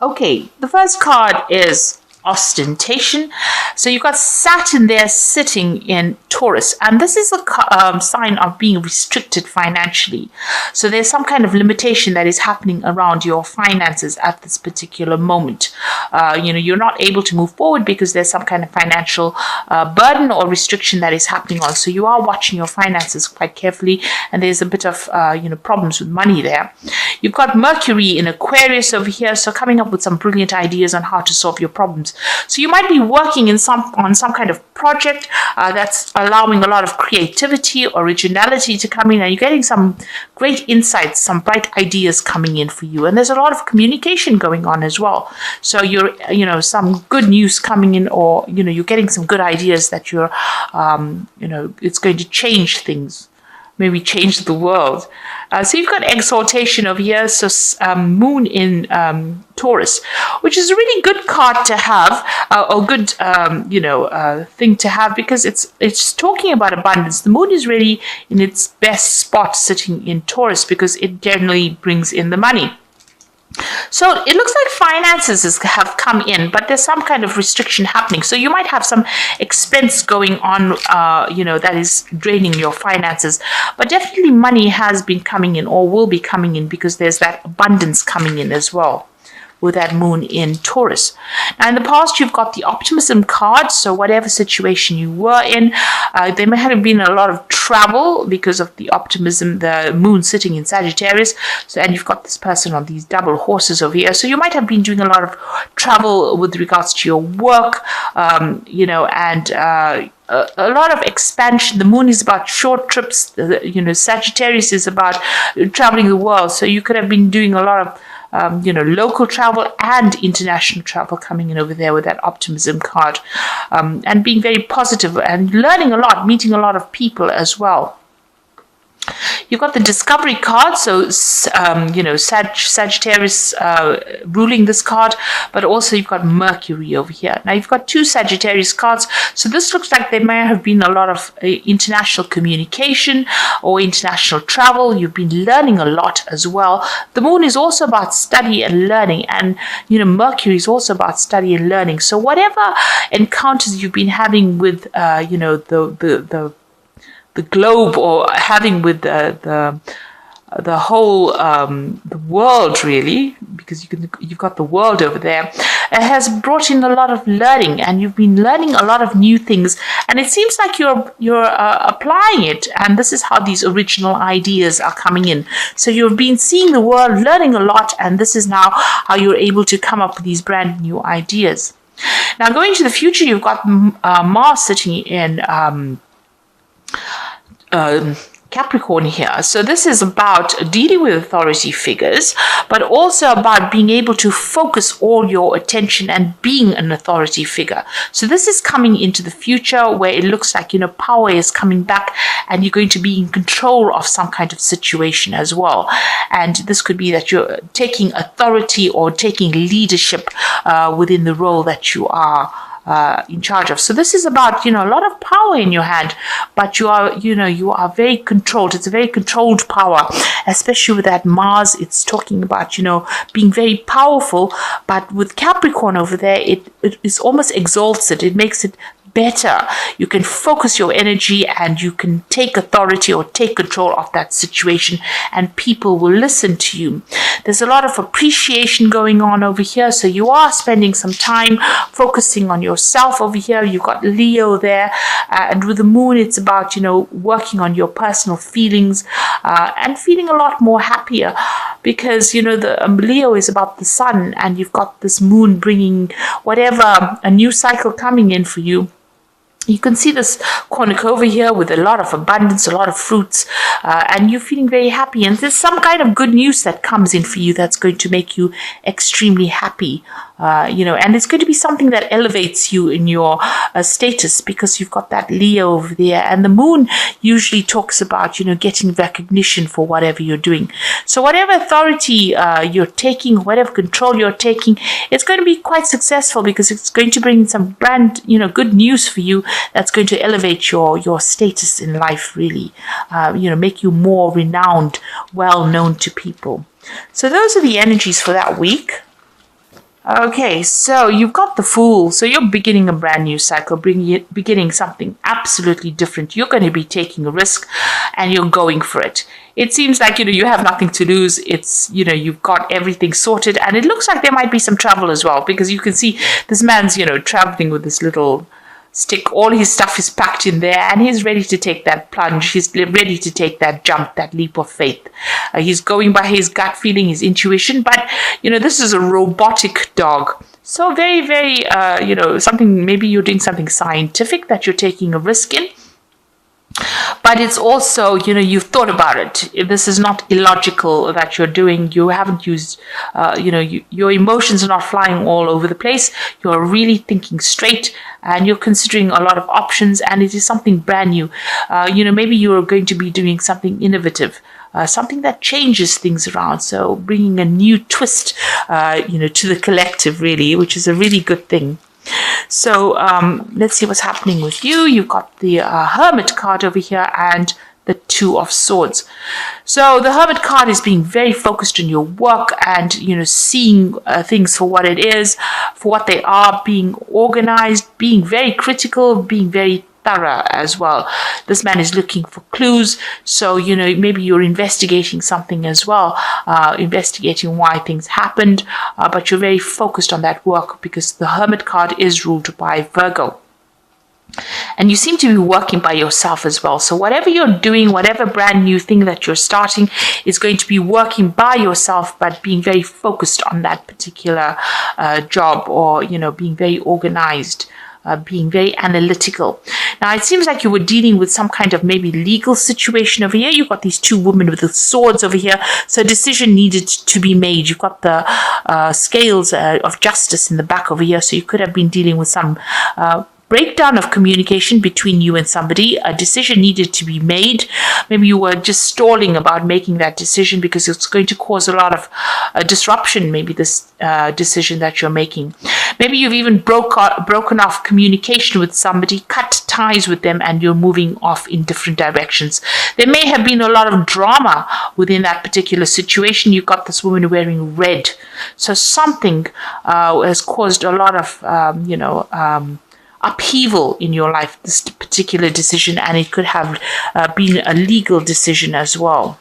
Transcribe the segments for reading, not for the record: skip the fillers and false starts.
Okay, the first card is ostentation. So you've got Saturn there sitting in Taurus, and this is a sign of being restricted financially. So there's some kind of limitation that is happening around your finances at this particular moment. You're not able to move forward because there's some kind of financial burden or restriction that is happening on. So you are watching your finances quite carefully, and there's a bit of problems with money there. You've got Mercury in Aquarius over here, so coming up with some brilliant ideas on how to solve your problems. So you might be working on some kind of project that's allowing a lot of creativity, originality to come in, and you're getting some great insights, some bright ideas coming in for you. And there's a lot of communication going on as well. So you're, some good news coming in, or, you're getting some good ideas that you're, it's going to change things. Maybe change the world. So you've got exaltation over here. So moon in Taurus, which is a really good card to have, or good thing to have, because it's talking about abundance. The moon is really in its best spot sitting in Taurus because it generally brings in the money. So it looks like finances have come in, but there's some kind of restriction happening. So you might have some expense going on, that is draining your finances. But definitely money has been coming in, or will be coming in, because there's that abundance coming in as well with that moon in Taurus. Now, in the past, you've got the optimism card. So whatever situation you were in, there may have been a lot of travel because of the optimism, the moon sitting in Sagittarius. So, and you've got this person on these double horses over here. So you might have been doing a lot of travel with regards to your work, and a lot of expansion. The moon is about short trips. Sagittarius is about traveling the world. So you could have been doing a lot of local travel and international travel coming in over there with that optimism card, and being very positive and learning a lot, meeting a lot of people as well. You've got the discovery card, so Sagittarius ruling this card, but also you've got Mercury over here. Now you've got two Sagittarius cards, so this looks like there may have been a lot of international communication or international travel. You've been learning a lot as well. The moon is also about study and learning, and Mercury is also about study and learning. So whatever encounters you've been having with the globe, or having with the whole the world, really, because you've got the world over there, it has brought in a lot of learning, and you've been learning a lot of new things, and it seems like you're applying it, and this is how these original ideas are coming in. So you've been seeing the world, learning a lot, and this is now how you're able to come up with these brand new ideas. Now, going to the future, you've got Mars sitting in Capricorn here. So this is about dealing with authority figures, but also about being able to focus all your attention and being an authority figure. So this is coming into the future where it looks like, power is coming back, and you're going to be in control of some kind of situation as well. And this could be that you're taking authority or taking leadership within the role that you are in charge of. So this is about, a lot of power in your hand, but you are very controlled. It's a very controlled power, especially with that Mars. It's talking about, being very powerful, but with Capricorn over there, it is almost exalted. It makes it better. You can focus your energy, and you can take authority or take control of that situation, and people will listen to you. There's a lot of appreciation going on over here, so you are spending some time focusing on yourself over here. You've got Leo there, and with the moon, it's about working on your personal feelings, and feeling a lot more happier, because the Leo is about the sun, and you've got this moon bringing whatever, a new cycle coming in for you. You can see this cornucopia here with a lot of abundance, a lot of fruits, and you're feeling very happy. And there's some kind of good news that comes in for you that's going to make you extremely happy. And it's going to be something that elevates you in your status, because you've got that Leo over there. And the moon usually talks about, getting recognition for whatever you're doing. So whatever authority you're taking, whatever control you're taking, it's going to be quite successful, because it's going to bring some brand, good news for you that's going to elevate your status in life, really, make you more renowned, well known to people. So those are the energies for that week. Okay, so you've got the Fool. So you're beginning a brand new cycle, beginning something absolutely different. You're going to be taking a risk and you're going for it. It seems like, you have nothing to lose. It's, you've got everything sorted. And it looks like there might be some travel as well, because you can see this man's, traveling with this little stick. All his stuff is packed in there and he's ready to take that plunge. He's ready to take that jump, that leap of faith. He's going by his gut feeling, his intuition, but this is a robotic dog. So very, very, something, maybe you're doing something scientific that you're taking a risk in. But it's also, you've thought about it. This is not illogical that you're doing. You haven't used, your emotions are not flying all over the place. You're really thinking straight and you're considering a lot of options, and it is something brand new. Maybe you're going to be doing something innovative. Something that changes things around. So bringing a new twist, to the collective, really, which is a really good thing. So let's see what's happening with you. You've got the Hermit card over here and the Two of Swords. So the Hermit card is being very focused on your work and, seeing things for what it is, for what they are, being organized, being very critical, being very thorough as well. This man is looking for clues, so maybe you're investigating something as well, investigating why things happened, but you're very focused on that work because the Hermit card is ruled by Virgo. And you seem to be working by yourself as well. So whatever you're doing, whatever brand new thing that you're starting is going to be working by yourself, but being very focused on that particular job, or being very organized. Being very analytical. Now, it seems like you were dealing with some kind of maybe legal situation over here. You've got these two women with the swords over here. So a decision needed to be made. You've got the scales of justice in the back over here. So you could have been dealing with some breakdown of communication between you and somebody. A decision needed to be made. Maybe you were just stalling about making that decision because it's going to cause a lot of disruption, maybe this decision that you're making. Maybe you've even broken off communication with somebody, cut ties with them, and you're moving off in different directions. There may have been a lot of drama within that particular situation. You've got this woman wearing red. So something has caused a lot of, upheaval in your life, this particular decision, and it could have been a legal decision as well.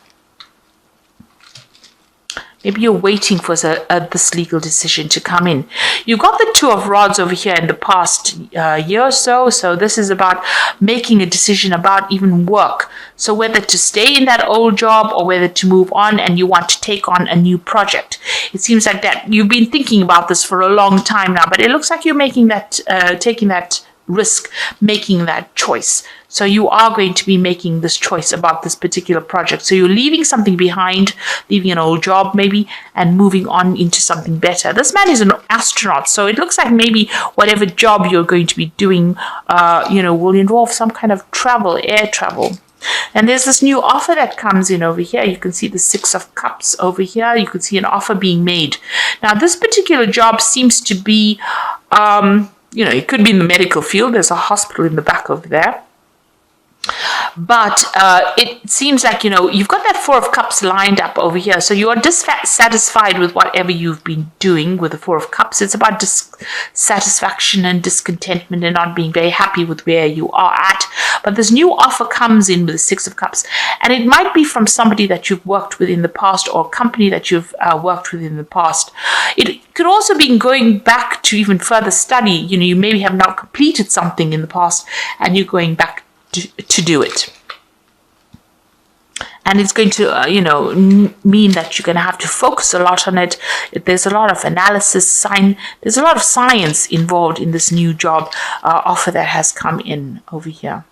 Maybe you're waiting for this legal decision to come in. You've got the Two of Rods over here in the past year or so. So this is about making a decision about even work. So whether to stay in that old job or whether to move on, and you want to take on a new project. It seems like that you've been thinking about this for a long time now, but it looks like you're making that, taking that risk, making that choice. So you are going to be making this choice about this particular project. So you're leaving something behind, leaving an old job maybe, and moving on into something better. This man is an astronaut, so it looks like maybe whatever job you're going to be doing, will involve some kind of travel, air travel. And there's this new offer that comes in over here. You can see the Six of Cups over here. You can see an offer being made. Now, this particular job seems to be, it could be in the medical field. There's a hospital in the back over there. But it seems like, you've got that Four of Cups lined up over here. So you are dissatisfied with whatever you've been doing with the Four of Cups. It's about dissatisfaction and discontentment and not being very happy with where you are at. But this new offer comes in with the Six of Cups. And it might be from somebody that you've worked with in the past, or a company that you've worked with in the past. It could also be going back to even further study. You maybe have not completed something in the past and you're going back to do it. And it's going to, mean that you're going to have to focus a lot on it. There's a lot of analysis, there's a lot of science involved in this new job offer that has come in over here.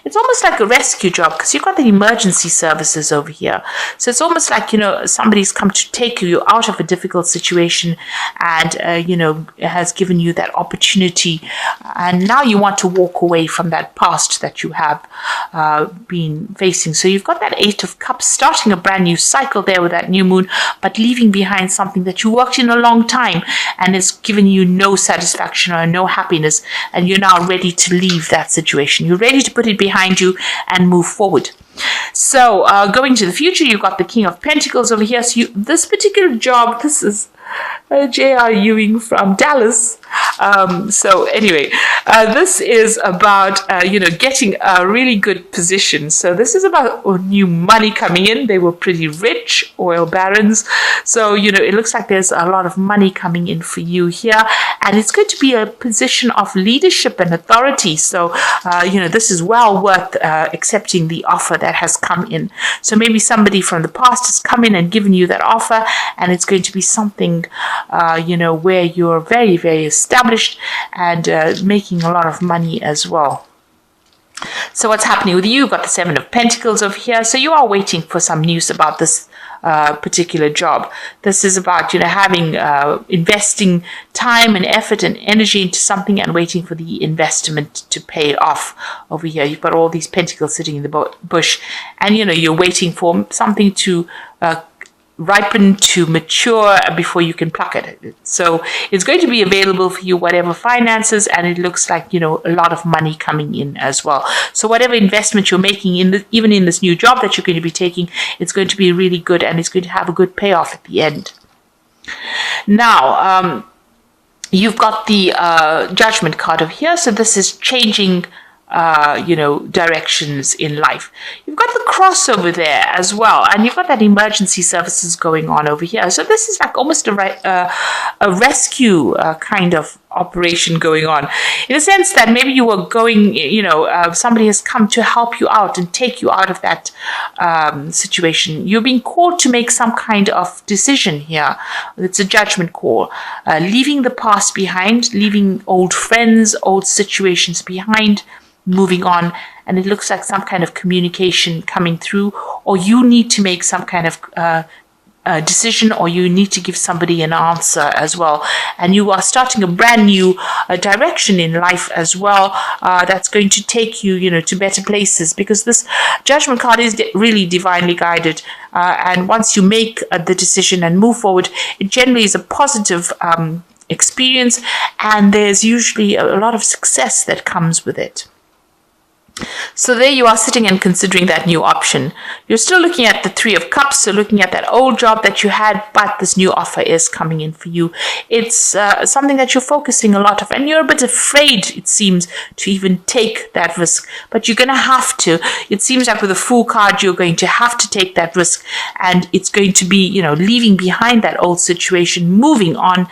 It's almost like a rescue job because you've got the emergency services over here. So it's almost like, somebody's come to take you out of a difficult situation and, has given you that opportunity. And now you want to walk away from that past that you have been facing. So you've got that Eight of Cups, starting a brand new cycle there with that new moon, but leaving behind something that you worked in a long time and has given you no satisfaction or no happiness. And you're now ready to leave that situation. You're ready to put it behind you and move forward. So going to the future, you've got the King of Pentacles over here. So this particular job, this is J.R. Ewing from Dallas. So anyway, this is about, getting a really good position. So this is about new money coming in. They were pretty rich, oil barons. So, it looks like there's a lot of money coming in for you here. And it's going to be a position of leadership and authority. So, this is well worth accepting the offer that has come in. So maybe somebody from the past has come in and given you that offer, and it's going to be something, where you're very, very established and making a lot of money as well. So what's happening with you? You've got the Seven of Pentacles over here. So you are waiting for some news about this particular job. This is about, having, investing time and effort and energy into something and waiting for the investment to pay off over here. You've got all these pentacles sitting in the bush, and, you're waiting for something to ripen, to mature before you can pluck it. So it's going to be available for you, whatever finances, and it looks like, a lot of money coming in as well. So whatever investment you're making even in this new job that you're going to be taking, it's going to be really good, and it's going to have a good payoff at the end. Now, you've got the Judgment card over here. So this is changing directions in life. You've got the Cross over there as well, and you've got that emergency services going on over here. So this is like almost a rescue kind of operation going on, in a sense that maybe you were going, somebody has come to help you out and take you out of that situation. You're being called to make some kind of decision here. It's a judgment call, leaving the past behind, leaving old friends, old situations behind, moving on. And it looks like some kind of communication coming through, or you need to make some kind of decision, or you need to give somebody an answer as well. And you are starting a brand new direction in life as well, that's going to take you, to better places, because this Judgment card is really divinely guided. And once you make the decision and move forward, it generally is a positive experience, and there's usually a lot of success that comes with it. So there you are, sitting and considering that new option. You're still looking at the Three of Cups, so looking at that old job that you had, but this new offer is coming in for you. It's something that you're focusing a lot of, and you're a bit afraid, it seems, to even take that risk. But you're going to have to. It seems like with the Fool card, you're going to have to take that risk, and it's going to be, leaving behind that old situation, moving on.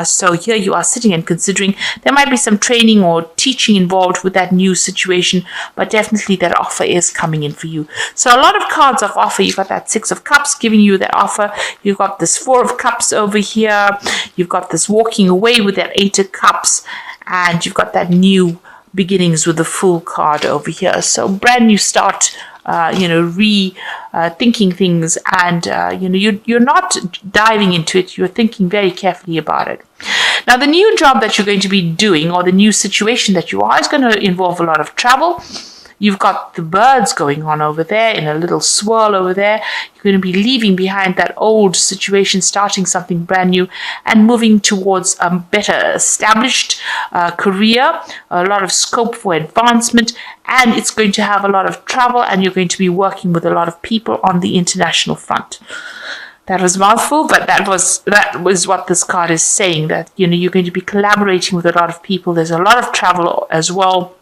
So here you are, sitting and considering. There might be some training or teaching involved with that new situation, but definitely that offer is coming in for you. So a lot of cards of offer. You've got that Six of Cups giving you that offer. You've got this Four of Cups over here. You've got this walking away with that Eight of Cups. And you've got that new beginnings with the Fool card over here. So brand new start, rethinking things, and you're not diving into it. You're thinking very carefully about it. Now, the new job that you're going to be doing, or the new situation that you are, is going to involve a lot of travel. You've got the birds going on over there in a little swirl over there. You're going to be leaving behind that old situation, starting something brand new, and moving towards a better established career, a lot of scope for advancement, and it's going to have a lot of travel, and you're going to be working with a lot of people on the international front. That was a mouthful, but that was what this card is saying, that you're going to be collaborating with a lot of people. There's a lot of travel as well.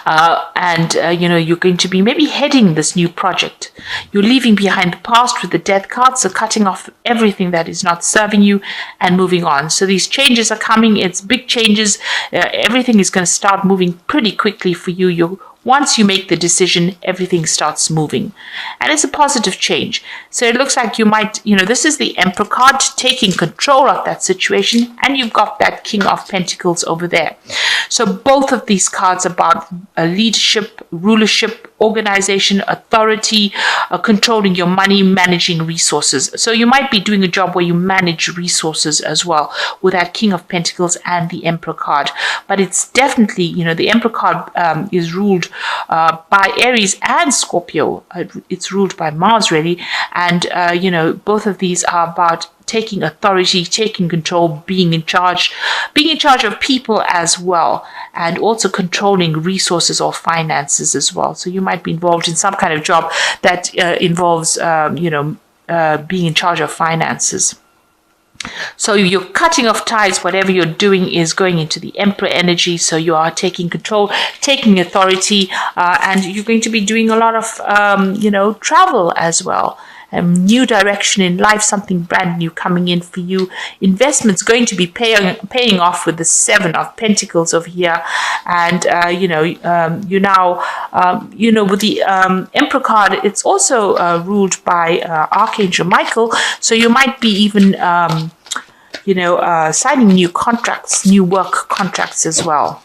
You're going to be maybe heading this new project. You're leaving behind the past with the Death card, so cutting off everything that is not serving you and moving on. So these changes are coming. It's big changes. Everything is going to start moving pretty quickly for you. Once you make the decision, everything starts moving. And it's a positive change. So it looks like you might, this is the Emperor card, taking control of that situation. And you've got that King of Pentacles over there. So both of these cards are about leadership, rulership, organization, authority, controlling your money, managing resources. So you might be doing a job where you manage resources as well, with that King of Pentacles and the Emperor card. But it's definitely, the Emperor card is ruled by Aries and Scorpio. It's ruled by Mars, really. And, both of these are about taking authority, taking control, being in charge of people as well, and also controlling resources or finances as well. So you might be involved in some kind of job that involves, being in charge of finances. So you're cutting off ties. Whatever you're doing is going into the Emperor energy. So you are taking control, taking authority, and you're going to be doing a lot of, travel as well. New direction in life, something brand new coming in for you. Investments going to be paying off with the Seven of Pentacles over here, and you now with the Emperor card, it's also ruled by Archangel Michael. So you might be even signing new contracts, new work contracts as well.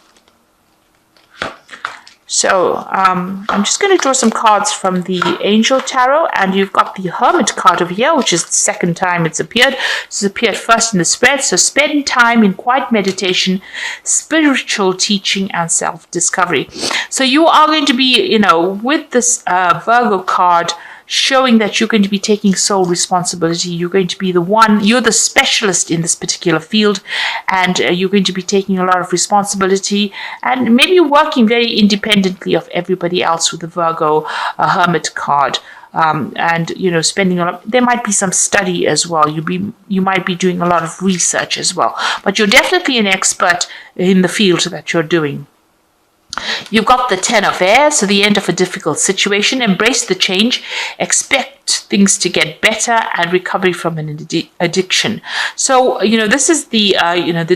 So I'm just going to draw some cards from the Angel Tarot, and you've got the Hermit card over here, which is the second time it's appeared. It's appeared first in the spread. So spend time in quiet meditation, spiritual teaching, and self-discovery. So you are going to be, with this Virgo card, showing that you're going to be taking sole responsibility. You're going to be you're the specialist in this particular field, and you're going to be taking a lot of responsibility, and maybe working very independently of everybody else with the Virgo Hermit card. And spending a lot. There might be some study as well. You might be doing a lot of research as well, but you're definitely an expert in the field that you're doing. You've got the Ten of Air, so the end of a difficult situation. Embrace the change. Expect things to get better, and recovery from an addiction. So, this is the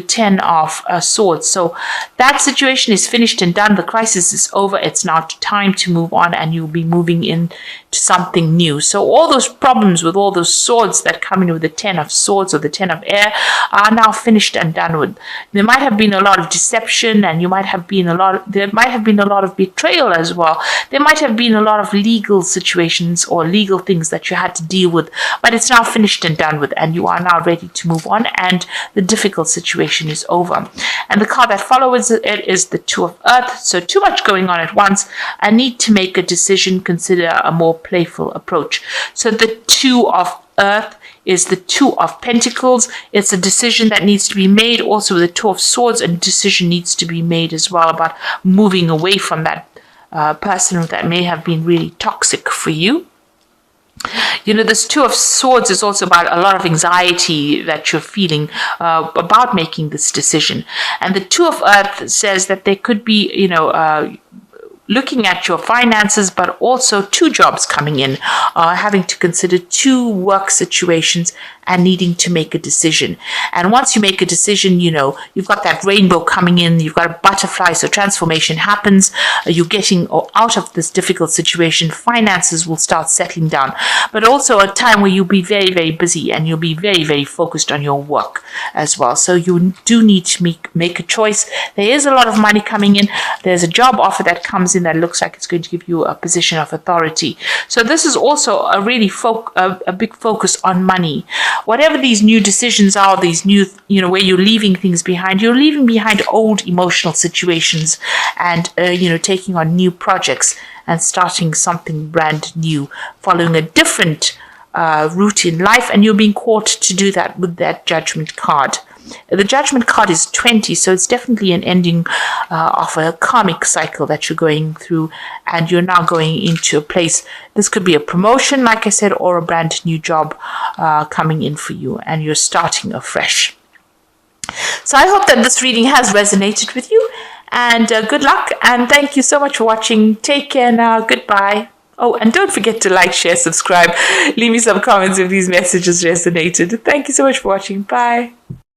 Ten of Swords. So that situation is finished and done. The crisis is over. It's now time to move on, and you'll be moving into something new. So all those problems with all those swords that come in with the Ten of Swords or the Ten of Air are now finished and done with. There might have been a lot of deception, and there might have been a lot of betrayal as well. There might have been a lot of legal situations or legal things that you had to deal with, but it's now finished and done with, and you are now ready to move on, and the difficult situation is over. And the card that follows it is the Two of Earth. So too much going on at once. I need to make a decision. Consider a more playful approach. So the Two of Earth is the Two of Pentacles. It's a decision that needs to be made. Also with the Two of Swords, a decision needs to be made as well about moving away from that person that may have been really toxic for you. This Two of Swords is also about a lot of anxiety that you're feeling about making this decision. And the Two of Earth says that there could be, looking at your finances, but also two jobs coming in, having to consider two work situations and needing to make a decision. And once you make a decision, you've got that rainbow coming in, you've got a butterfly, so transformation happens. You're getting out of this difficult situation. Finances will start settling down, but also a time where you'll be very, very busy, and you'll be very, very focused on your work as well. So you do need to make a choice. There is a lot of money coming in. There's a job offer that comes in that looks like it's going to give you a position of authority. So this is also a really a big focus on money. Whatever these new decisions are, these new, where you're leaving things behind, you're leaving behind old emotional situations, and, taking on new projects and starting something brand new, following a different route in life, and you're being caught to do that with that Judgment card. The Judgment card is 20, so it's definitely an ending of a karmic cycle that you're going through, and you're now going into a place. This could be a promotion, like I said, or a brand new job coming in for you, and you're starting afresh. So I hope that this reading has resonated with you, and good luck, and thank you so much for watching. Take care now. Goodbye. Oh, and don't forget to like, share, subscribe. Leave me some comments if these messages resonated. Thank you so much for watching. Bye.